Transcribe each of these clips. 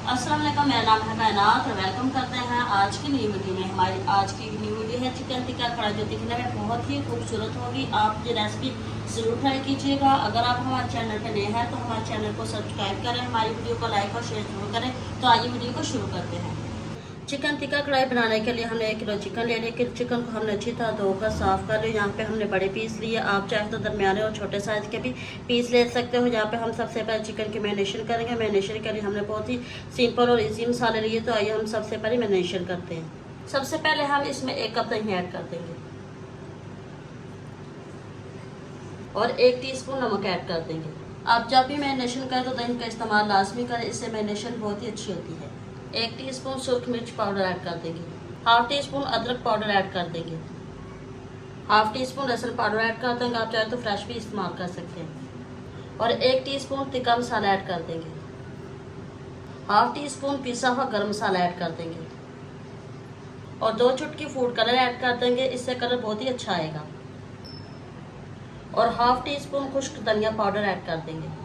अस्सलाम वालेकुम, मेरा नाम है कायनात और वेलकम करते हैं आज की न्यू वीडियो में। हमारी आज की न्यू वीडियो है चिकन टिक्का कढ़ाई, जो दिखने में बहुत ही खूबसूरत होगी। आप ये रेसिपी ज़रूर ट्राई कीजिएगा। अगर आप हमारे चैनल पर नए हैं तो हमारे चैनल को सब्सक्राइब करें, हमारी वीडियो को लाइक और शेयर जरूर करें। तो आइए वीडियो को शुरू करते हैं। चिकन टिक्का कढ़ाई बनाने के लिए हमने 1 किलो चिकन ले लिया। चिकन को हमने अच्छी तरह धोकर साफ़ कर लिया। यहाँ पे हमने बड़े पीस लिए, आप चाहे तो दरमियाने और छोटे साइज़ के भी पीस ले सकते हो। यहाँ पे हम सबसे पहले चिकन की मैरिनेशन करेंगे। मैरिनेशन के लिए हमने बहुत ही सिंपल और इजी मसाले लिए, तो आइए हम सबसे पहले मैरिनेशन करते हैं। सबसे पहले हम इसमें 1 कप दही ऐड कर देंगे और 1 टीस्पून नमक ऐड कर देंगे। आप जब भी मैरिनेशन करें तो दही का इस्तेमाल लाजमी करें, इससे मैरिनेशन बहुत ही अच्छी होती है। 1 टीस्पून सुरख मिर्च पाउडर ऐड कर देंगे। हाफ टी स्पून अदरक पाउडर ऐड कर देंगे। हाफ टी स्पून लहसुन पाउडर ऐड कर देंगे, आप चाहे तो फ्रेश भी इस्तेमाल कर सकते हैं। और 1 टीस्पून तिक्का मसाला ऐड कर देंगे। हाफ टी स्पून पिसा हुआ गर्म मसाला ऐड कर देंगे और 2 चुटकी फूड कलर ऐड कर देंगे, इससे कलर बहुत ही अच्छा आएगा। और हाफ टी स्पून खुश्क धनिया पाउडर ऐड कर देंगे।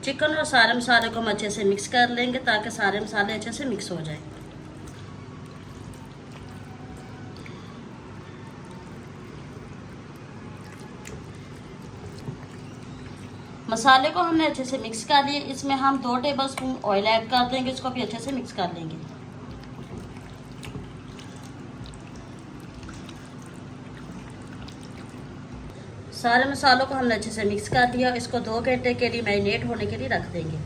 चिकन और सारे मसाले को हम अच्छे से मिक्स कर लेंगे ताकि सारे मसाले अच्छे से मिक्स हो जाए। मसाले को हमने अच्छे से मिक्स कर लिए। इसमें हम 2 टेबलस्पून ऑयल ऐड कर देंगे, इसको भी अच्छे से मिक्स कर लेंगे। सारे मसालों को हमने अच्छे से मिक्स कर लिया। इसको 2 घंटे के लिए मैरिनेट होने के लिए रख देंगे।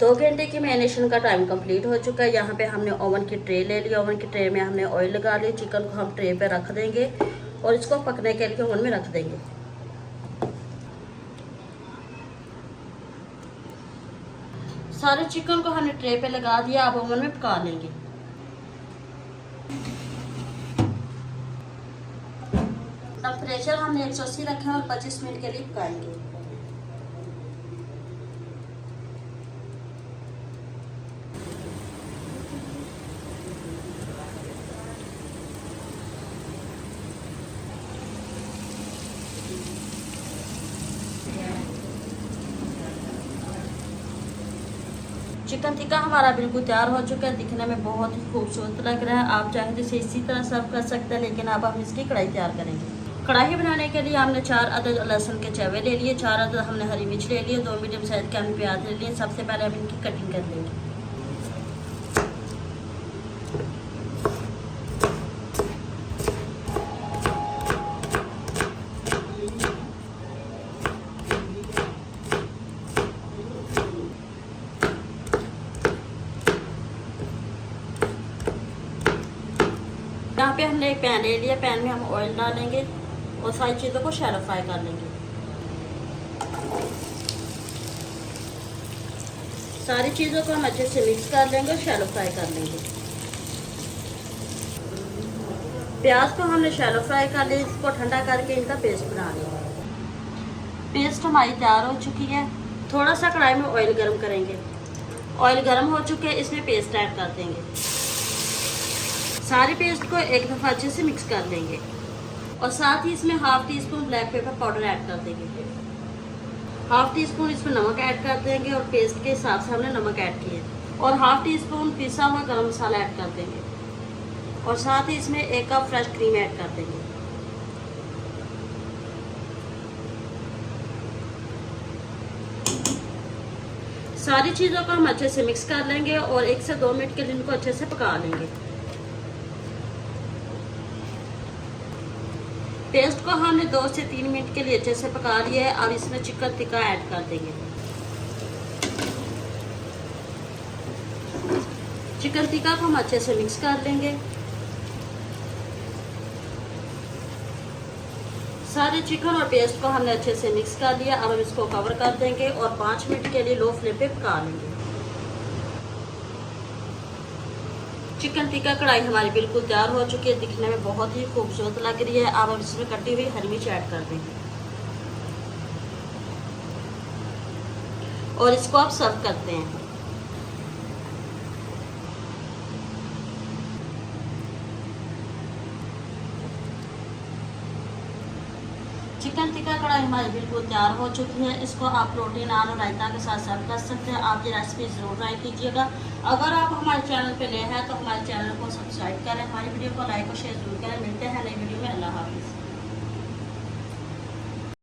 2 घंटे की मैरिनेशन का टाइम कंप्लीट हो चुका है। यहाँ पे हमने ओवन की ट्रे ले ली। ओवन की ट्रे में हमने ऑयल लगा लिया। चिकन को हम ट्रे पे रख देंगे और इसको पकने के लिए ओवन में रख देंगे। सारे चिकन को हमने ट्रे पे लगा दिया, अब ओवन में पका लेंगे। टेम्परेचर हमने 180 रखा है और 25 मिनट के लिए पकाएंगे। चिकन टिक्का हमारा बिल्कुल तैयार हो चुका है, दिखने में बहुत ही खूबसूरत लग रहा है। आप चाहे तो इसे इसी तरह सर्व कर सकते हैं, लेकिन अब हम इसकी कढ़ाई तैयार करेंगे। कढ़ाई बनाने के लिए हमने 4 अदद लहसुन के चवे ले लिए, 4 अदद हमने हरी मिर्च ले लिए, 2 मीडियम साइज के हमने प्याज ले लिए। सबसे पहले हम इनकी कटिंग कर लेंगे। यहाँ पे हमने एक पैन ले लिया, पैन में हम ऑयल डालेंगे और सारी चीज़ों को शैलो फ्राई कर लेंगे। सारी चीज़ों को हम अच्छे से मिक्स कर लेंगे और शैलो फ्राई कर लेंगे। प्याज को हमने शैलो फ्राई कर लिया, इसको ठंडा करके इनका पेस्ट बना लेंगे। पेस्ट हमारी तैयार हो चुकी है। थोड़ा सा कढ़ाई में ऑयल गर्म करेंगे। ऑयल गर्म हो चुके हैं, इसमें पेस्ट ऐड कर देंगे। सारे पेस्ट को एक दफ़ा अच्छे से मिक्स कर लेंगे और साथ ही इसमें half tea spoon black pepper powder add कर देंगे। हाफ टी स्पून इसमें नमक ऐड कर देंगे और पेस्ट के हिसाब से हमने नमक ऐड किया। और हाफ टी स्पून पिसा हुआ गरम मसाला ऐड कर देंगे और साथ ही इसमें 1 कप फ्रेश क्रीम ऐड कर देंगे। सारी चीज़ों को हम अच्छे से मिक्स कर लेंगे और 1 से 2 मिनट के लिए इनको अच्छे से पका लेंगे। पेस्ट को हमने 2 से 3 मिनट के लिए अच्छे से पका लिया है। अब इसमें चिकन टिक्का ऐड कर देंगे। चिकन टिक्का को हम अच्छे से मिक्स कर लेंगे। सारे चिकन और पेस्ट को हमने अच्छे से मिक्स कर लिया। अब हम इसको कवर कर देंगे और 5 मिनट के लिए लो फ्लेम पे पका लेंगे। चिकन टिक्का कढ़ाई हमारी बिल्कुल तैयार हो चुकी है, दिखने में बहुत ही खूबसूरत लग रही है। अब हम इसमें कटी हुई हरी मिर्च ऐड कर देंगे और इसको आप सर्व करते हैं। चिकन टिक्का कढ़ाई हमारी बिल्कुल तैयार हो चुकी है। इसको आप रोटी, नान और रायता के साथ सर्व कर सकते हैं। आप ये रेसिपी ज़रूर ट्राई कीजिएगा। अगर आप हमारे चैनल पे नए हैं तो हमारे चैनल को सब्सक्राइब करें, हमारी वीडियो को लाइक और शेयर जरूर करें। मिलते हैं नई वीडियो में। अल्लाह हाफिज़।